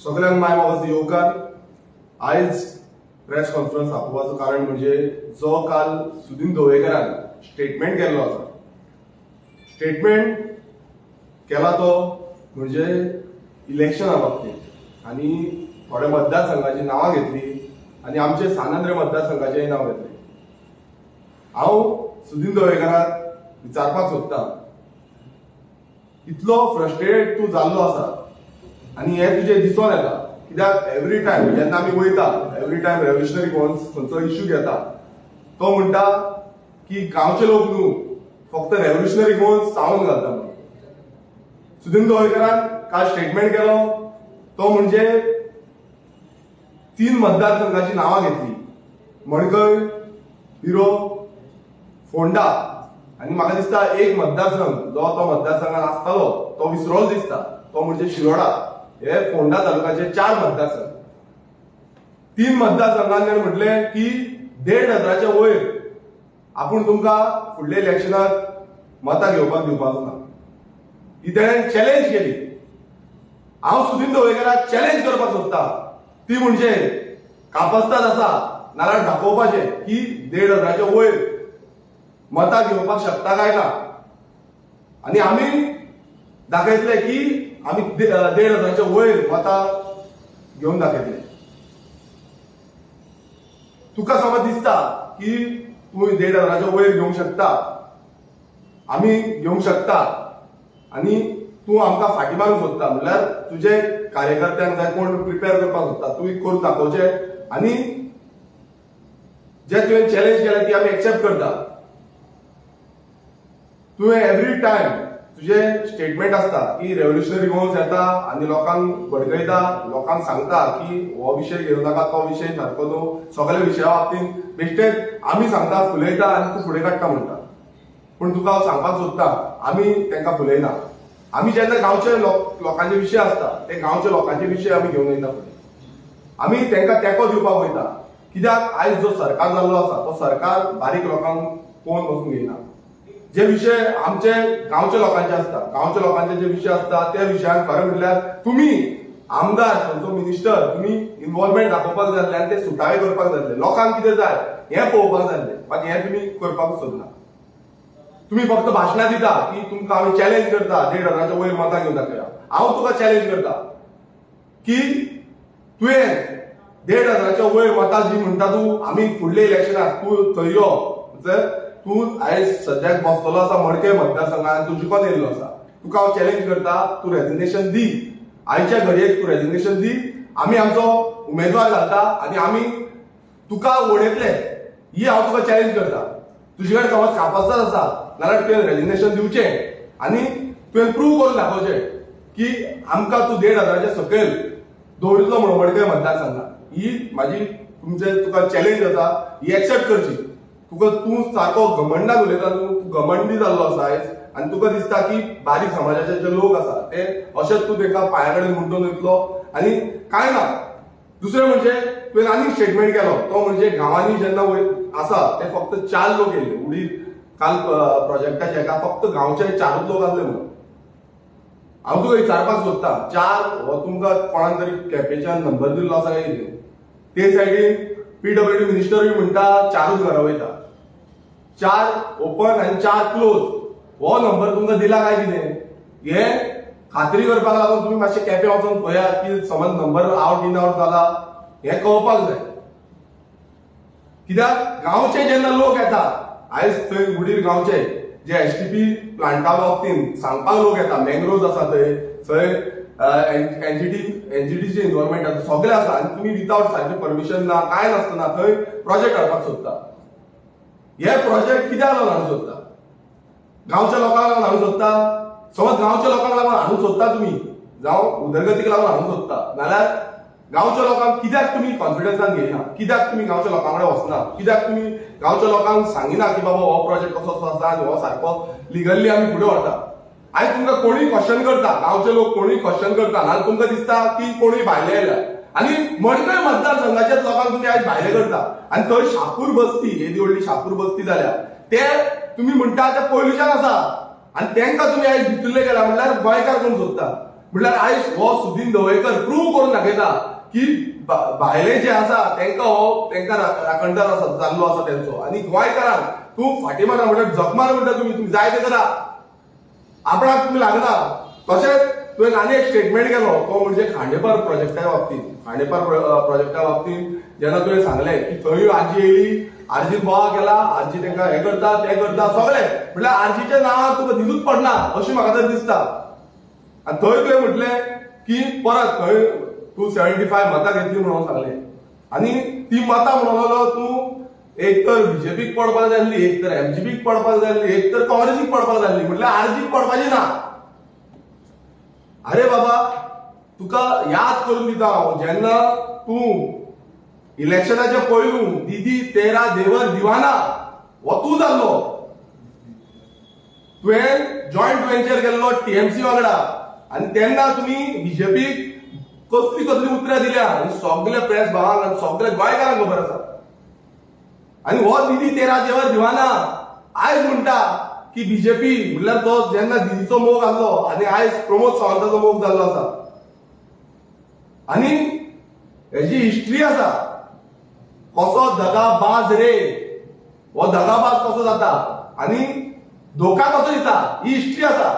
सगळ्यांक माय मागास येवकार आयज प्रेस कॉन्फरन्स आपोवपाचो कारण म्हणजे जो काल सुदीन ढवळेकरान स्टेटमेंट केल्लो आसा. स्टेटमेंट केला तो म्हणजे इलेक्शना बाबतींत आनी थोड्या मतदारसंघाची नांवां घेतली आनी आमचे सानंद्र मतदारसंघाचेय नांव घेतलें. हांव सुदीन ढवळेकराक विचारपाक सोदतां, इतलो फ्रस्ट्रेटेड तूं जाल्लो आसा आनी हें तुजें दिसून येता. कित्याक एवरी टायम जेन्ना आमी वयता एवरी टायम रेव्होल्युशनरी गोवन्स खंयचो इश्यू घेता तो म्हणटा की गांवचे लोक न्हू फक्त रेव्होल्युशनरी गोवन्स चाळून घालता म्हणून. सुदीन ढवळेकरान काल स्टेटमेंट केलो तो म्हणजे 3 मतदारसंघाची नांवां घेतली, मडकय, पिरो, फोंडा आनी म्हाका दिसता एक मतदारसंघ जो तो मतदारसंघात आसतालो तो विसरलो दिसता, तो म्हणजे शिरोडा. हे फोंडा तालुक्याचे 4 मतदारसंघ. 3 मतदारसंघांनी म्हटले की 1,500च्या वयर आपूण तुमकां फुडल्या इलेक्शनात मतां घेवपाक दिवपाचो ना. ही तेणेन चॅलेंज केली. हांव सुदीन ढवळेकराक चॅलेंज करपाक सोदता, ती म्हणजे कापस्ताद आसा नाल्यार दाखोवपाचें की 1,500च्या वयर मतां घेवपाक शकता काय ना. आनी आमी दाखयतले की आमी 1,500च्या वयर मतां घेवन दाखयतले. तुका समज दिसता की तूं 1,500च्या वयर घेवंक शकता, आमी घेवंक शकता आनी तूं आमकां फाटी मारूंक सोदता म्हणल्यार तुजे कार्यकर्त्यांक जाय कोण प्रिपेअर करपाक सोदता तूं करून दाखोवचें आनी जे तुवें चॅलेंज केलें ती आमी एक्सेप्ट करता. तुवें एवरी टायम तुझे स्टेटमेंट असता की रेव्होल्युशनरी गोवन्स येता आनी लोकांक भडकयता, लोकांक सांगता की हो विशय घेवं नाका, तो विशय सारको न्हू, सगळ्या विशया बाबतींत बेश्टेच आमी सांगता फुलयता आनी तूं फुडें काडटा म्हणटा. पूण तुका हांव सांगपाक सोदता आमी तांकां फुलयना. आमी जेन्ना गांवचे लोकांचे विशय असता ते गांवच्या लोकांचे विशय आमी घेवन वयता फुडें. आमी तांकां तेंको दिवपाक वयता. कित्याक आयज जो सरकार जाल्लो आसा तो सरकार बारीक लोकांक पळोवन वचूंक येना. जे विशय आमचे गांवच्या लोकांचे असता, गांवच्या लोकांचे जे विशय असता त्या विशयान खरें म्हटल्यार तुमी आमदार खंयचो मिनिस्टर तुमी इन्वॉल्वमेंट दाखोवपाक जाय आनी ते सुटावे करपाक जाय. लोकांक कितें जाय हें पळोवपाक जाय, बाकी हें तुमी करपाक सोदना. तुमी फक्त भाशणां दिता की तुमकां आमी चॅलेंज करता 1,500च्या वयर मतां घेवन दाखया. हांव तुका चॅलेंज करता की तुवें 1,500च्या वयर मतां जी म्हणटा तूं आमी फुडल्या इलेक्शनाक तूं थंय यो. तूं आयज सद्याक बसतलो आसा मडकय मतदारसंघात, तूं जिखून येयल्लो आसा. तुका हांव चॅलेंज करता तूं रेजिग्नेशन दी. आयच्या घडयेक तूं रेजिग्नेशन दी. आमी आमचो उमेदवार घालता आनी आमी तुका वडयतले ही हांव तुका चॅलेंज करता. तुजे कडेन समज कापास्ताद आसा नाल्यार तुवें रेजिग्नेशन दिवचें आनी तुवें प्रूव करून दाखोवचें की आमकां तूं 1,500च्या सकयल दवरितलो म्हणून मडकय मतदारसंघात. ही म्हाजी तुका चॅलेंज आसा, ही एक्सेप्ट करची. तुका तूं सारको घमंडाक उलयता, तूं घमंडी जाल्लो आसा आयज आनी तुका दिसता की बारीक समाजाचे जे लोक आसा ते अशेंच तूं तांकां पांया कडेन मुंडून वयतलो आनी कांय ना. दुसरें म्हणजे तुवें आनीक स्टेटमेंट केलो तो म्हणजे गांवांनी जेन्ना आसा ते फक्त 4 लोक येयल्ले उडीद काल प्रोजेक्टाचे हेका फक्त गांवचे 4 लोक आसले म्हणून. हांव तुका विचारपाक सोदता 4 हो तुमकां कोणान तरी कॅपेच्यान नंबर दिल्लो आसा काय कितें? ते सायडीन PWD मिनिस्टरूय म्हणटा 4च घरा वयता. 4 ओपन आनी 4 क्लोज हो नंबर तुमकां दिला काय कितें? हे खात्री करपाक लागून तुमी मातशें कॅपे वचून पळयात की समज नंबर आउट इन आउट जाला हें कळपाक जाय. कित्याक गांवचे जेन्ना लोक येता आयज थंय उडीर गांवचे जे STP प्लांटा बाबतींत सांगपाक लोक येता, मँग्रोव्ज आसा थंय एनजीटीचे इन्व्हॉल्वमेंट आसा, सगळे आसा आनी तुमी विथआउट सारकी परमिशन ना कांय नासतना थंय प्रोजेक्ट हाडपाक सोदता. हे प्रोजेक्ट कित्याक लागून हाडूंक सोदता? गांवच्या लोकांक लागून हाडूंक सोदता? समज गांवच्या लोकांक लागून हाडूंक सोदता तुमी जावं उदरगतीक लागून हाडूंक सोदता नाल्यार गांवच्या लोकांक कित्याक तुमी कॉन्फिडन्सान घेयना? कित्याक तुमी गांवच्या लोकां कडेन वचना? कित्याक तुमी गांवच्या लोकांक सांगिना की बाबा हो प्रोजेक्ट कसो कसो आसा आनी हो सारको लिगल्ली आमी फुडें व्हरता? आयज तुमकां कोणूय क्वेश्चन करता, गांवचे लोक कोणूय क्वेश्चन करता नाल्यार तुमकां दिसता की कोणूय भायले येयला आनी मडकय मतदारसंघाच्याच लोकांक तुमी आयज भायले करता आनी थंय शापूर बस्ती येदी व्हडली शापूर बस्ती जाल्या ते तुमी म्हणटा ते पयलींच्यान आसा आनी तांकां तुमी आयज भितरले केला म्हणल्यार गोंयकार कोण सोदता. म्हटल्यार आयज हो सुदीन ढवळेकर प्रूव्ह करून दाखयता की भायले जे आसा तांकां राखणदार आसा जाल्लो आसा तेंचो आनी गोंयकारांक तूं फाटी मारा म्हणटा जग मार म्हणटा तुम्ही जाय ते करा आपणाक तुम्ही लागना. तशेंच तुवें आनी एक स्टेटमेंट केलो तो म्हणजे खांडेपार प्रोजेक्टा बाबतींत. खांडेपार प्रोजेक्टा बाबतींत जेन्ना तुवें सांगलें की थंय आरजी येयली, आरजी बोवा केला, आरजी तांकां हें करता तें करता सगळें म्हटल्यार आरजीच्या नांवार तुका दिसूच पडना अशें म्हाका तर दिसता. आनी थंय तुवें म्हटलें की परत थंय तूं 75 मतां घेतली म्हणून सांगलें आनी ती मतां म्हणलो तूं एक तर बीजेपीक पडपाक जाय आसली, एक तर एमजीपीक पडपाक जाय आसली, एक तर काँग्रेसीक पडपाक जाय आसली म्हटल्यार आरजीक पडपाची ना. अरे बाबा तुका याद करून दिता हांव जेन्ना तूं इलेक्शनाच्या पयलू दीदी तेरा देवर दिवाना हो तूं जाल्लो. तुवें जॉयंट वेंचर केल्लो टीएमसी वांगडा आनी तेन्ना तुमी बीजेपीक कसली कसली उतरां दिल्या आनी सगळ्या प्रेस भावांक आनी सगळ्या गोंयकारांक खबर आसा. आनी हो दीदी तेरा देवर दिवाना आयज म्हणटा की बीजेपी म्हणल्यार तो जेन्ना दीदीचो मोग आसलो आनी आयज प्रमोद सावंताचो मोग जाल्लो आसा. आनी हेजी हिस्ट्री आसा कसो दगाबाज रे हो दगाबाज कसो जाता आनी धोका कसो दिता ही हिस्ट्री आसा.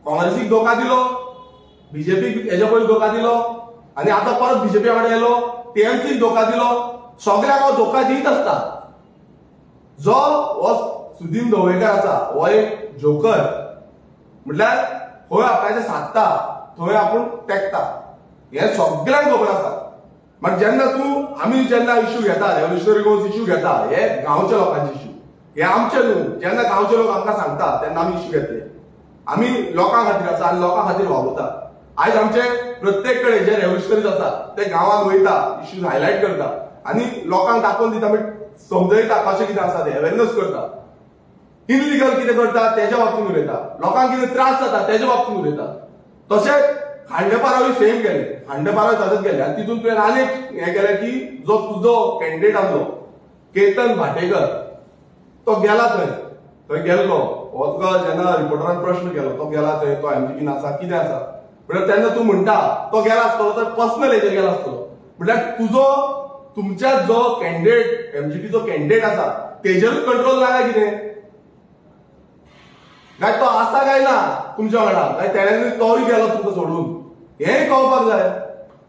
काँग्रेसीक धोका दिलो, बीजेपीक हेच्या पयलीं धोका दिलो आनी आतां परत बीजेपी वांगडा येयलो, टीएमसीक धोका दिलो. सगळ्यांक हो धोका दित आसता. जो हो सुदीन ढवळेकर आसा हो एक जोकर म्हटल्यार खंय आपल्याचें साधता थंय आपूण तेंकता हें सगळ्यांक खबर आसा. मात जेन्ना तूं आमी जेन्ना इश्यू घेता रेव्होल्युशनरी गोल्स इश्यू घेता हे गांवच्या लोकांचे इश्यू हे आमचे न्हू. जेन्ना गांवचे लोक आमकां सांगता तेन्ना आमी इश्यू घेतले. आमी लोकां खातीर आसा आनी लोकां खातीर वावुरता. आयज आमचे प्रत्येक कडेन जे रेव्होल्युशनरीज आसा ते गांवांत वयता, इश्यूज हायलायट करता आनी लोकांक दाखोवन दिता मागीर समजयता कशें कितें आसा तें अवेरनेस करता. इनलिगल कितें करता तेच्या बाबतींत उलयता, लोकांक कितें त्रास जाता तेच्या बाबतींत उलयता. तशेंच खांडेपारावूय सेम केलें. खांडेपारावूय तशेंच केलें आनी तितून तुवें आनी हें केलें की जो तुजो कॅन्डिडेट आसलो केतन भाटेकर तो गेला थंय गेल्लो. हो तुका जेन्ना रिपोर्टरान प्रश्न केलो तो गेला थंय तो एमजीपीन आसा कितें आसा म्हटल्यार तेन्ना तूं म्हणटा तो गेला आसतलो तर पर्सनल हेजेर गेला आसतलो. म्हटल्यार तुमच्या जो कॅन्डिडेट एमजीपीचो कॅन्डिडेट आसा तेजेरूच कंट्रोल ना काय कितें काय तो आसा काय ना तुमच्या वांगडा काय तेणें तोय गेलो तुमकां सोडून हेंय कळपाक जाय.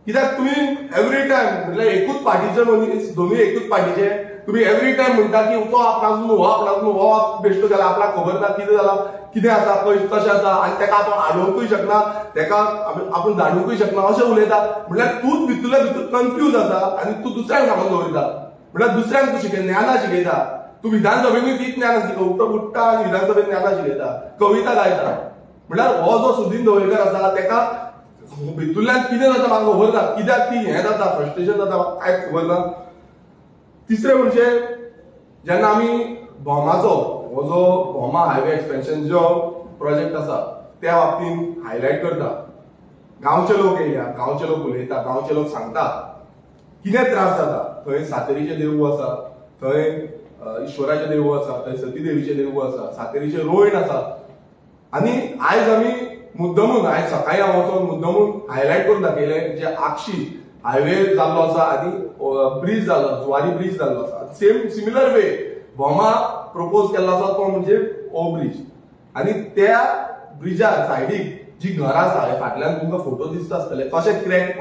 कित्याक तुमी एवरी टायम म्हटल्यार एकूच पार्टीचे मनीस दोनूय एकूच पार्टीचे तुम्ही एवरी टायम म्हणटा की तो आपणाक न्हू हो बेश्टो गेला आपणाक खबर ना कितें जाला कितें आसा कशें आसा आनी तेका आपूण आडोवंकूय शकना तेका आपूण धाडूंकूय शकना अशें उलयता. म्हटल्यार तूंच भितरल्या भितर कन्फ्यूज आसा आनी तूं दुसऱ्यांक सांगून दवरिता. म्हटल्यार दुसऱ्यांक तूं ज्ञाना शिकयता. तूं विधानसभेनूय तीच ज्ञान शिकयता उठटा आनी विधानसभेन ज्ञाना शिकयता कविता गायता. म्हटल्यार हो जो सुदीन ढवळेकर आसा तेका भितरल्यान कितें जाता म्हाका खबर ना कित्याक ती हें जाता फ्रस्ट्रेशन जाता म्हाका कांयच खबर ना. तिसरें म्हणजे जेन्ना आमी भोमाचो हो जो भोमा हायवे एक्सपेन्शन जो प्रोजेक्ट आसा त्या बाबतींत हायलायट करता गांवचे लोक येयल्या गांवचे लोक उलयता गांवचे लोक सांगता कितें त्रास जाता. थंय सातेरीचें देवूळ आसा, थंय ईश्वराचें देवूळ आसा, थंय सती देवीचें देवूळ आसा, सातेरीचें रोयण आसा. आनी आयज आमी मुद्दमून आयज सकाळीं हांव वचोन मुद्दमून हायलायट करून दाखयलें जे आक्षी हायवे जाल्लो आसा आनी ब्रिज जाल्लो जुवारी ब्रिज जाल्लो आसा. Same similar way Bhoma propose केल्लो आसा तो म्हणजे ओ ब्रिज आनी त्या ब्रिजार सायडीक जी घरां आसा फाटल्यान तुमकां फोटो दिसता आसतले कशे क्रॅक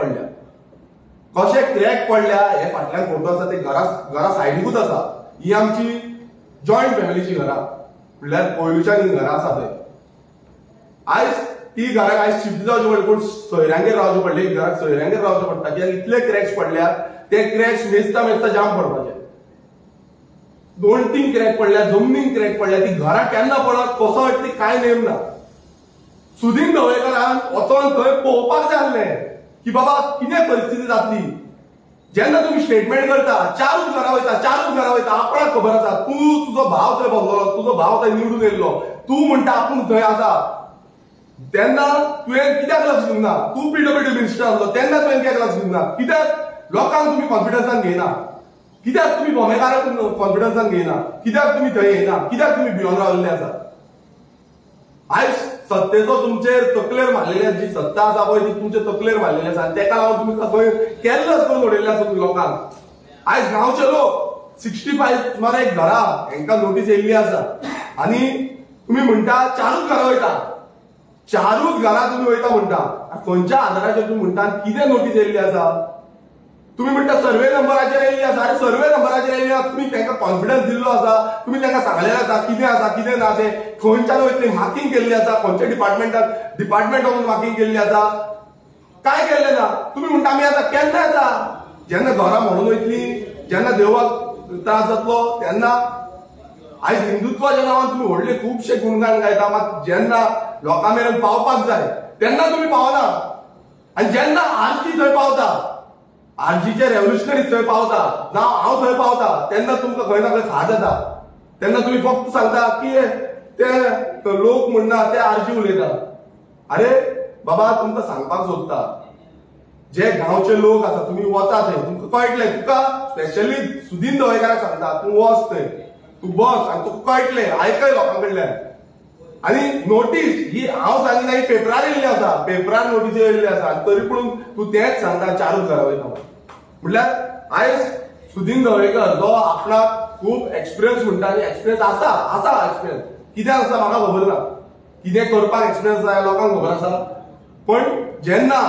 पडल्या हे फाटल्यान फोटो आसा ते घरा सायडीकूच आसा. ही आमची जॉयंट फॅमिलीची घरां म्हळ्यार पयलुच्यान ही घरां आसा थंय. आयज ती घराक आयज शिफ्ट जावची पडली पूण सोयऱ्यांगेर रावचे पडले घराक सोयऱ्यांगेर रावचें पडटा कित्याक इतले क्रॅक्स पडल्या ते क्रॅक्स मेजता जाम पडपाचे. 2-3 क्रॅक पडल्या जमनीन क्रॅक पडल्या ती घरां केन्ना पडत कसो वाटत कांय नेम ना. सुदीन ढवळेकरान वचोन थंय पळोवपाक जाय आसलें की बाबा कितें परिस्थिती जातली. जेन्ना तुम्ही स्टेटमेंट करता चारूच घरां वयता आपणाक खबर आसा तूं तुजो भाव थंय बसलो तुजो भाव थंय निवडून येयल्लो तूं म्हणटा आपूण थंय आसा तेन्ना तुवें कित्याक लक्ष दिवंक ना. तूं पीडब्ल्यूडी मिनिस्टर आसलो तेन्ना तुवें कित्याक लक्ष दिवंक ना. कित्याक लोकांक तुमी कॉन्फिडन्सान घेयना, कित्याक तुमी भोमेकाराक कॉन्फिडन्सान घेयना, कित्याक तुमी थंय येयना, कित्याक तुमी भिवन रावल्ले आसा. आयज सत्तेचो तुमचेर तकलेर मारलेली जी सत्ता आसा पळय ती तुमचे तकलेर मारलेली आसा तेका लागून तुमी खंय केल्लोच करून उडयल्ले आसा तुमी लोकांक। आयज गांवचे लोक 65 सुमार एक घरा हांकां नोटीस येयल्ली आसा आनी तुम्ही म्हणटा 4च घरां वयता, 4च घरां तुम्ही वयता म्हणटा, खंयच्या आधाराचेर तुम्ही म्हणटा कितें नोटीस येयल्ली आसा? तुम्ही म्हणटा सर्वे नंबराचेर येयल्ली आसा, अरे सर्वे नंबराचेर येयल्ली आसा, तुम्ही तांकां कॉन्फिडन्स दिल्लो आसा, तुम्ही तांकां सांगलेलें आसा कितें ना तें, खंयच्यान वयतली मार्किंग केल्ली आसा, खंयच्या डिपार्टमेंट वचून मार्किंग केल्ली आसा, काय केल्लें ना? तुम्ही म्हणटा आमी आतां केन्ना येता जेन्ना घरां म्हणून वयतली, जेन्ना देवाक त्रास जातलो तेन्ना। आयज हिंदुत्वाच्या नांवान तुम्ही व्हडले खुबशे गुणगान गायता, मात जेन्ना लोकां मेरेन पावपाक जाय तेन्ना तुम्ही पावना। आनी जेन्ना आरची थंय पावता, आरजीचे रेव्होल्युशनरीज थंय पावता ना हांव थंय पावता तेन्ना तुमकां खंय ना खंय खा जाता। तेन्ना तुम्ही फक्त सांगता की ते लोक म्हणना ते आरजी उलयता। अरे बाबा तुमकां सांगपाक सोदता जे गांवचे लोक आसा तुम्ही वता थंय तुमकां कळटलें, तुका स्पेशली सुदीन दवयकाराक सांगता तूं वच थंय, तू बस आनी तुका कळटलें, आयकय लोकां कडल्यान। आनी नोटीस ही हांव सांगिना ही पेपरार येयल्ली आसा, पेपरार नोटीस येयल्ली आसा, तरी पूण तूं तेंच सांगता 4च घरा वयता म्हटल्यार आयज सुदीन दवयकर जो आपणाक खूब एक्सपिरियन्स म्हणटा आनी एक्सपिरियन्स आसा एक्सपिरियन्स कितें आसा म्हाका खबर ना, कितें करपाक एक्सपिरियन्स जाय लोकांक खबर आसा, पण जेन्ना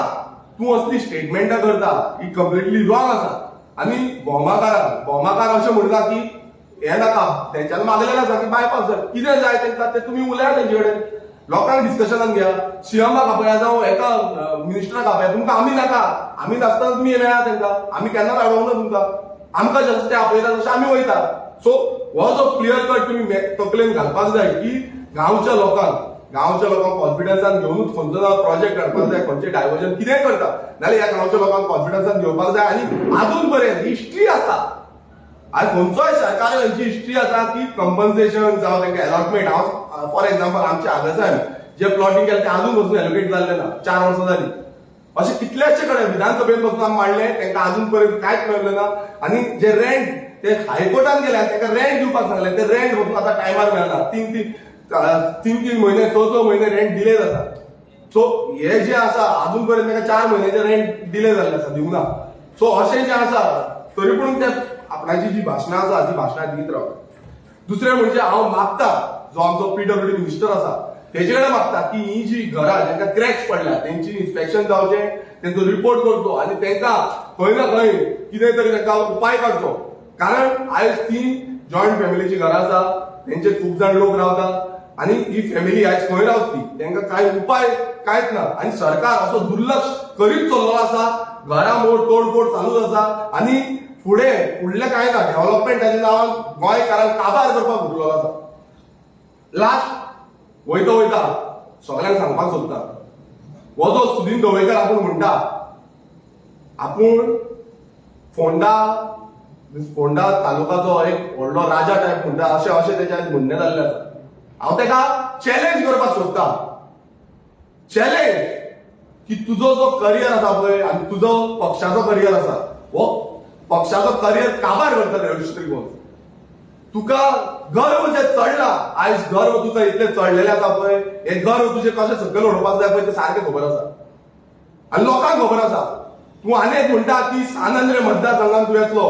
तूं असली स्टेटमेंटां करता ही कंप्लिटली रॉंग आसा। आनी भोमाकार अशें म्हणटा की हे नाका, तेंच्यान मागलेलें आसा की बायपास जाय, कितें जाय तेंकां ते तुमी उलया तेंचे कडेन, लोकांक डिस्कशनाक घ्या, सीएमाक आपया जावं एका मिनिस्टराक आपया, तुमकां आमी नाका, आमी नासतना तुमी मेळा तेंकां, आमी केन्नाच अडवंक ना तुमकां, आमकां जशें ते आपयता तशें आमी वयता। सो हो जो क्लियर कट तुमी तकलेन घालपाक जाय की गांवच्या लोकांक कॉन्फिडन्सान घेवनूच खंयचो प्रोजेक्ट हाडपाक जाय, खंयचें डायवर्जन कितें करता नाल्यार ह्या गांवच्या लोकांक कॉन्फिडन्सान घेवपाक जाय। आनी अजून पर्यंत हिस्ट्री आसा, आनी खंयचोय सरकार खंयची हिस्ट्री आसा की कंपन्सेशन जावं तांकां अलॉटमेंट, हांव फॉर एक्झाम्पल आमच्या हांगासान जे प्लॉटिंग केलें तें अजून वचून एलोकेट जाल्लें ना, 4 वर्सां जालीं। अशें कितलेशे कडेन विधानसभेत वचून आमी मांडलें तेंकां अजून पर्यंत कांयच मेळिल्लें ना। आनी जे रेंट ते हायकोर्टान गेले आनी तांकां रेंट दिवपाक सांगलें, ते रेंट वचून आतां टायमार मेळना, 3 म्हयने 6 म्हयने रेंट डिले जाता। सो हे जे आसा अजून पर्यंत तांकां 4 म्हयन्याचे रेंट डिले जाल्ले आसा, दिवंक ना। सो अशें जें आसा तरी पूण ते आपणाची जी भाशणां आसा ती भाशणां दीत रावता। दुसरें म्हणजे हांव मागता जो आमचो पीडब्ल्यूडी मिनिस्टर आसा तेजे कडेन मागता की ही जी घरां जांकां क्रॅक्स पडल्या तेंची इन्स्पेक्शन जावचें, तेंचो रिपोर्ट करचो आनी तांकां खंय ना खंय कितें तरी तांकां उपाय काडचो। कारण आयज ती जॉयंट फॅमिलीची घरां आसा, तेंचे खूब जाण लोक रावतात आनी ही फॅमिली आयज खंय रावतली, तांकां कांय उपाय कांयच ना। आनी सरकार असो दुर्लक्ष करीत चल्लो आसा, घरां मोड तोडफोड चालूच आसा आनी फुडलें कांय ना, डेव्हलपमेंटाच्या नांवान गोंयकारांक काबार करपाक उठलेलो आसा। लास्ट वयता सगळ्यांक सांगपाक सोदता, हो जो सुदीन दवयकर आपूण म्हणटा आपूण फोंडा तालुकाचो एक व्हडलो राजा टायप म्हणटा, अशें तेजें म्हणणें जाल्लें आसा। हांव तेका चॅलेंज करपाक सोदता, चॅलेंज की तुजो जो करियर आसा पळय आनी तुजो पक्षाचो करियर आसा, हो पक्षाचो करियर काबार करता रेव्होल्युशनरी गोवन। तुका गर्व जे चडला, आयज गर्व तुका इतले चडलेले आसा पळय, हे गर्व तुजे कशें सकयल उडोवपाक जाय पळय ते सारकें खबर आसा आनी लोकांक खबर आसा। तूं आनी एक म्हणटा की सानंद्रे मतदारसंघान तूं येतलो,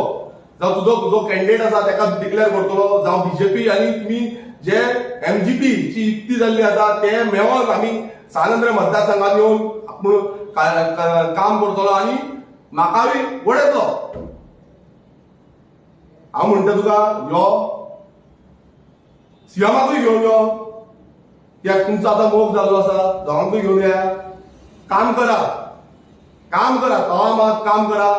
जावं तुजो कॅन्डिडेट आसा ताका डिक्लेअर करतलो, जावं बीजेपी आनी तुमी जे एमजीपी ची युक्ती जाल्ली आसा ते मेळोन आमी सानंद्रे मतदारसंघात येवन काम करतलो आनी म्हाकाय वडयतलो। हांव म्हणटा तुका यो सीएमाकूय घेवन यो, कित्याक तुमचो आतां मोग जाल्लो आसा, दोगांकूय घेवन या, काम करा तवा मात काम करा।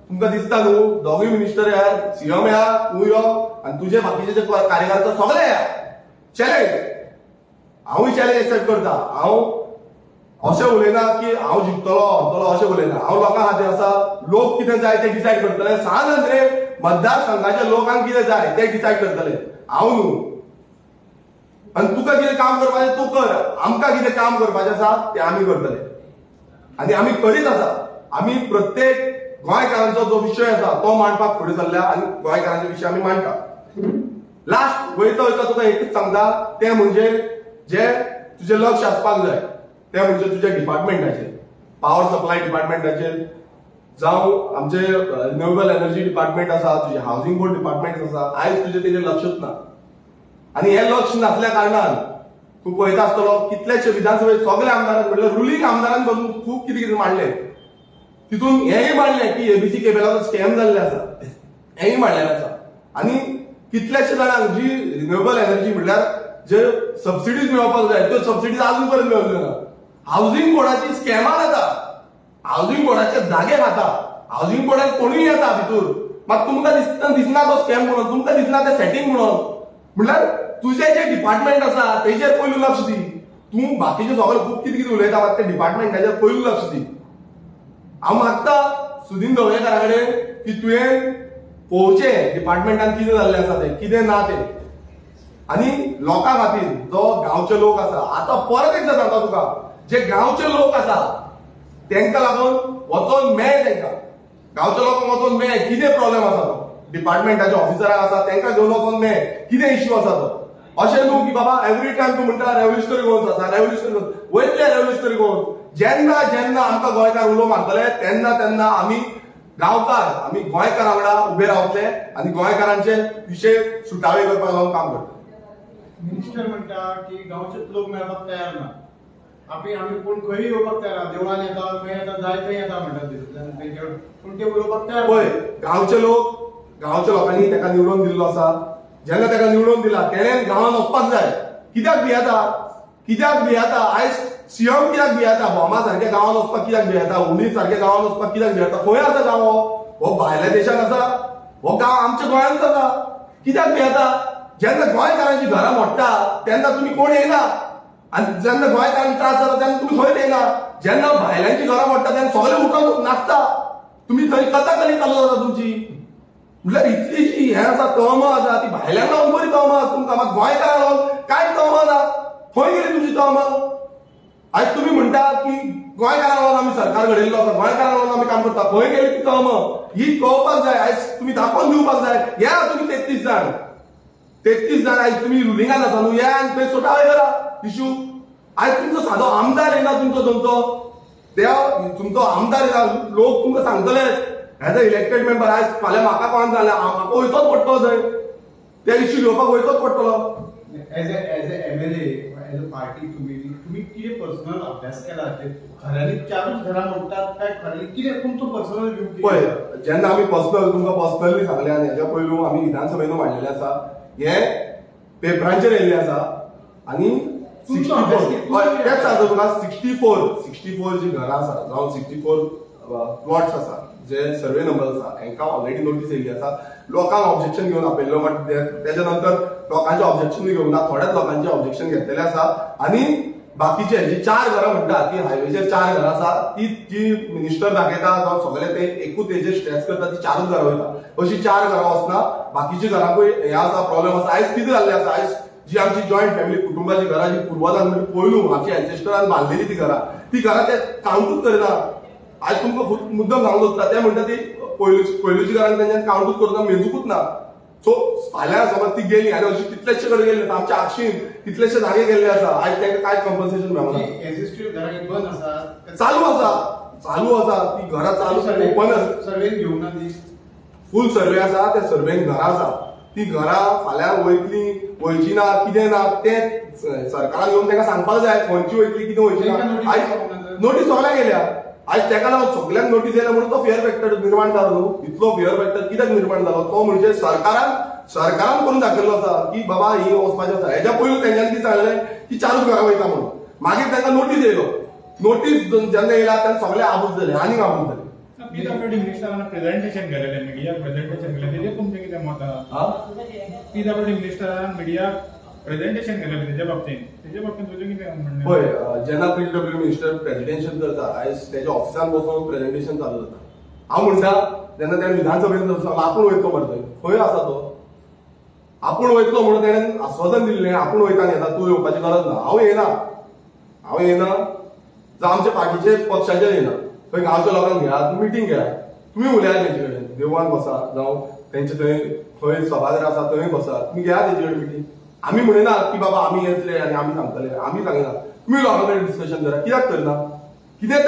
तुमकां दिसता न्हू दोगूय मिनिस्टर या, सीएम या, तूं यो आनी तुजे बाकीचे जे कार्यकर्ते सगळे या। चॅलेंज हांवूय चॅलेंज एक्सेप्ट करता। हांव अशें उलयना की हांव जिखतलो हरतलो, अशें उलयना। हांव लोकां खातीर आसा, लोक कितें जाय ते डिसायड करतले, सानंद्रे मतदारसंघाच्या लोकांक कितें जाय ते डिसायड करतले, हांव न्हू। आनी तुका कितें काम करपाचें तूं कर, आमकां कितें काम करपाचें आसा तें आमी करतले आनी आमी करीत आसा। आमी प्रत्येक गोंयकारांचो जो विशय आसा तो मांडपाक फुडें सरल्या आनी गोंयकारांचे विशय आमी मांडटा। लास्ट वयता तुका एकच सांगता, तें म्हणजे जे तुझे लक्ष आसपाक जाय ते म्हणजे तुझ्या डिपार्टमेंटाचेर, पॉवर सप्लाय डिपार्टमेंटाचेर जावं आमचे रिन्युएबल एनर्जी डिपार्टमेंट आसा, तुझे हाऊसिंग बोर्ड डिपार्टमेंट आसा, आयज तुझे तेजेर लक्षच ना. आणि हे लक्ष नासल्या कारणान तू पळयता आसतलो कितलेशे विधानसभेत सगळे आमदारांनी म्हणल्यार रुलींग आमदारांनी पासून खूप कितें कितें मांडले. तितून हेंय मांडलें की एबीसी केबलाचो स्कॅम जाल्ले आसा, हेंय मांडलेलें आसा. आणि कितलेशे जाणांक जी रिन्युएबल एनर्जी म्हणल्यार जे सबसिडीज मेळपाक जाय त्यो सबसिडीज आजून पर्यंत मेळल्यो ना. हाऊसिंग बोर्डाची स्कॅमां जाता, हाऊसिंग बोर्डाचे जागे खाता, हाऊसिंग बोर्डात कोणूय येता भितूर, मात तुमकां दिसना तो स्कॅम म्हणून, तुमकां दिसना ते सेटिंग म्हणून. म्हणल्यार तुझे जे डिपार्टमेंट आसा तेजेर पयलू लक्ष दी. तूं बाकीचे सगळे खूप कितें कितें उलयता मात ते डिपार्टमेंटाचेर पयलू लक्ष दी. हांव मागता सुदीन ढवळेकारा कडेन की तुवें पळोवचें डिपार्टमेंटान कितें जाल्लें आसा तें, कितें ना तें. आणि लोकां खातीर जो गांवचे लोक आसा, आतां परत एकदां सांगता तुका, जे गांवचे लोक आसा तांकां लागून वचोन मेळ तांकां, गांवच्या लोकांक वचोन मेळ कितें प्रॉब्लेम आसा तो, डिपार्टमेंटाचे ऑफिसराक आसा तांकां घेवन वचोन मेळ कितें इश्यू आसा तो. अशें न्हू की बाबा एवरी टायम तूं म्हणटा रेव्होल्युशनरी गोवन्स आसा, रेव्होल्युशनरी गोवन्स वयतले रेव्होल्युशनरी गोवन्स. जेन्ना जेन्ना आमकां गोंयकार उलो मारतले तेन्ना तेन्ना आमी गांवकार, आमी गोंयकारां वांगडा उबे रावतले आनी गोंयकारांचे विशय सुटावे करपाक लागून काम करतले. मिनिस्टर म्हणटा की गांवचे लोक मेळपाक तयार ना. आमी कोण खंय येवपाक तयार, देवळान येता, खंय येता, जाय थंय येता म्हणटा, पूण ते उलोवपाक तयार. पळय गांवचे लोकांनी ताका निवडून दिल्लो आसा. जेन्ना ताका निवडून दिला तेणें गांवांत वचपाक जाय. कित्याक भियेता आयज सीएम कित्याक भियेता, बोमा सारख्या गांवांत वचपाक कित्याक भियेता, उणी सारख्या गांवांत वचपाक कित्याक भियेता. खंय आसा गांव हो भायल्या देशांत आसा, हो गांव आमच्या गोंयांत आसा. कित्याक भियेता. जेन्ना गोंयकारांची घरां मोडटा तेन्ना तुमी कोण येयना, आनी जेन्ना गोंयकारांक त्रास जाता तेन्ना तुमी खंयच येयना. जेन्ना भायल्यांची घरां मोडटा तेन्ना सगळे उठून नाचता. तुमी थंय कथाकली चालू जाता तुमची. म्हणल्यार इतली जी हें आसा तळमां आसा ती भायल्यांक लागून बरी तळमां आसा तुमकां, मात गोंयकारांक लागून कांयच तळमां ना. खंय गेली तुमची तळमां. आयज तुमी म्हणटा की गोंयकारांक लागून आमी सरकार घडयल्लो आसा, गोंयकारांक लागून आमी काम करता, खंय गेली ती तळमां ही कळपाक जाय. आयज तुमी दाखोवन दिवपाक जाय. या तुमी 33 जाण आयज तुमी रुलिंगान आसा न्हू, या आनी थंय सुटावे करा इश्यू. आयज तुमचो सादो आमदार येना तुमचो तुमचो आमदार येना, लोक तुमकां सांगतले एज अ इलेक्टेड मेंबर आयज फाल्यां म्हाका कोण जालें, म्हाका वयचोच पडटलो थंय, त्या इश्यू घेवपाक वयचोच पडटलो. As a MLA as a party तुम्ही कितें पर्सनल अभ्यास केला, खऱ्यांनी 4च घरां म्हणटात काय खऱ्यांनी कितें तुमचो पर्सनल व्यू? पळय जेन्ना आमी तुमकां पर्सनली सांगलें आनी हेच्या पयलू आमी विधानसभेन मांडलेलें आसा, हे पेपरांचेर येयल्लें आसा. आनी 64 तेच सांगता तुका 64 जी घरां आसा जावं 64 प्लॉट्स आसा जे सर्वे नंबर आसा हांकां ऑलरेडी नोटीस येयल्ली आसा. लोकांक ऑब्जेक्शन घेवन आपयल्लो, बट तेच्या नंतर लोकांचे ऑब्जेक्शन घेवना, थोड्याच लोकांचे ऑब्जेक्शन घेतलेले आसा. आनी बाकीचे जी 4 घरां म्हणटा ती हायवेचेर 4 घरां आसा ती जी मिनिस्टर दाखयता जावं सगळे ते एकूच हेजेर स्ट्रेस करता ती 4च घरां वयता. अशी 4 घरां वचना, बाकीची घरांकूय हे आसा प्रॉब्लेम आसा. आयज कितें जाल्लें आसा, आयज जी आमची जॉयंट फॅमिली कुटुंबाची घरां जी पुर्वजान म्हणजे पयलू आमच्या एन्सेस्टरान बांदलेली ती घरां ते कावंटूच करिना. आज तुमकां मुद्दम सांगूंक सोदता ते म्हणटा ती पयलींची घरांक तेंच्यानी कावंटूच करता, मेजूकूच ना. सो फाल्यां समज ती गेली आनी अशी कितलेशे कडेन गेल्ले आमच्या आक्षीन कितलेशे जागे गेल्ले आसा, आयज तांकां कांयच कॉम्पन्सेशन मेळना. एक्झिस्टिव्ह घरां बंद आसा, चालू आसा ती घरां चालू ओपन आसा. सर्वेन घेवना ती फूल सर्वे आसा, त्या सर्वेन घरां आसा. ती घरां फाल्यां वयची ना कितें ना तें सरकारान येवन तांकां सांगपाक जाय खंयची वयतली कितें वयची ना. आयज नोटीस सगळ्यांक गेल्या, आयज ताका लागून सगळ्यांक नोटीस येयल्या म्हणून तो फियर फॅक्टर निर्माण जालो न्हू. इतलो फियर फॅक्टर कित्याक निर्माण जालो, तो म्हणजे सरकारान करून दाखयल्लो आसा की बाबा ही वचपाचें आसा. हेच्या पयलू तेंच्यांनी कितें सांगलें की 4च घरां वयता म्हणून. मागीर तांकां नोटीस येयलो, नोटीस जेन्ना येयला तेन्ना सगळे आबूज जाले, आनीक आबूज जाले. पीडब्ल्यूडी मिनिस्टरान प्रेझेंटेशन केलेलें, मिडियाक प्रेझेंटेशन केलें, तेजेर तुमचें कितें मत आहा? पीडब्ल्यूडी मिनिस्टरान मिडियाक प्रेझेंटेशन केलेलें तेजे बाबतींत तुजें कितें म्हणणें? पळय जेन्ना पीडब्ल्यू मिनिस्टर प्रेझेंटेशन करता आयज तेच्या ऑफिसान बसून प्रेझेंटेशन चालू जाता. हांव म्हणटा जेन्ना तेणें विधानसभेन आपूण वयतलो मरे खंय आसा तो, आपूण वयतलो म्हणून तेणें आस्वासन दिल्लें आपूण वयता आनी येता, तूं येवपाची गरज ना. हांव येना जावं आमच्या पार्टीचे पक्षाचे येना. थंय गांवच्या लोकांक घेयात, मिटींग घेयात, तुमी उलयात तेंचे कडेन, देवळान बसा जावं तेंचे थंय खंय सभाघर आसा थंय बसात, तुमी घेयात तेंचे कडेन मिटींग. आमी म्हणना की बाबा आमी येतले आनी आमी सांगतले, आमी सांगिना. तुम्ही लोकां कडेन डिस्कशन करा, कित्याक करना? कितें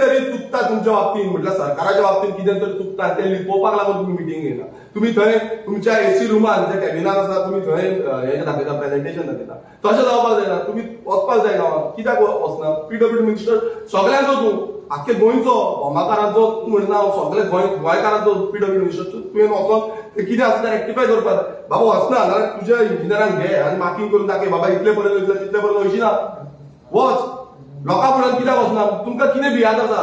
तरी चुकता तुमच्या बाबतीत, म्हटल्यार सरकाराच्या बाबतीत कितें तरी चुकता, तें लिपोवपाक लागून तुम्ही मिटींग घेयना. तुम्ही थंय तुमच्या एसी रुमान जे कॅबिनात आसा तुम्ही थंय हे दाखयता, प्रेझेंटेशन दाखयता. तशें जावपाक जायना. तुम्ही वचपाक जाय गांवांत. कित्याक वचना? पीडब्ल्यूडी मिनिस्टर सगळ्यांचो तूं आख्खे गोंयचो भोमाकारांचो म्हणना, सगळे गोंयकारांचो पीडब्ल्यूडी मिनिस्टर तुवें वचोन ते कितें आसा तें रेक्टिफाय करपाक. बाबा वचना जाल्यार तुज्या इंजिनियरांक घे आनी मार्किंग करून दाखय, बाबा इतले पर्यंत वयतले तितले पर्यंत वयची ना. वच. लोकां फुड्यान कित्याक वचना? तुमकां कितें भियात आसा?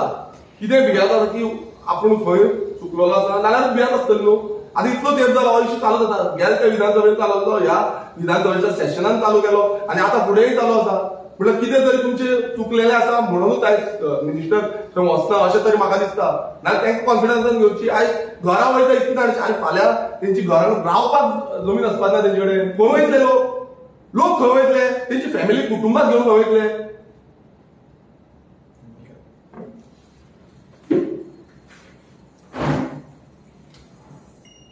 की आपूण खंय चुकलेलो आसा जाल्यार भियात आसतली न्हू. आतां इतलो तेंप जालो हो इश्यू चालू जाता. गेल्या त्या विधानसभेन चालू जालो, ह्या विधानसभेच्या सेशनान चालू केलो आनी आतां फुडेंय चालू आसा. म्हटल्यार कितें तरी तुमचे चुकलेले आसा म्हणूनच आयज मिनिस्टर थंय वचना अशें तरी म्हाका दिसता. नाल्यार तांकां कॉन्फिडन्सान घेवची. आयज घरा वयता इतली जाणांची आनी फाल्यां तेंची घरान रावपाक जमीन आसपाक ना तेंचे कडेन. खंय वयतले लोक खंय वयतले? तेंची फॅमिली कुटुंबाक घेवन खंय वयतले?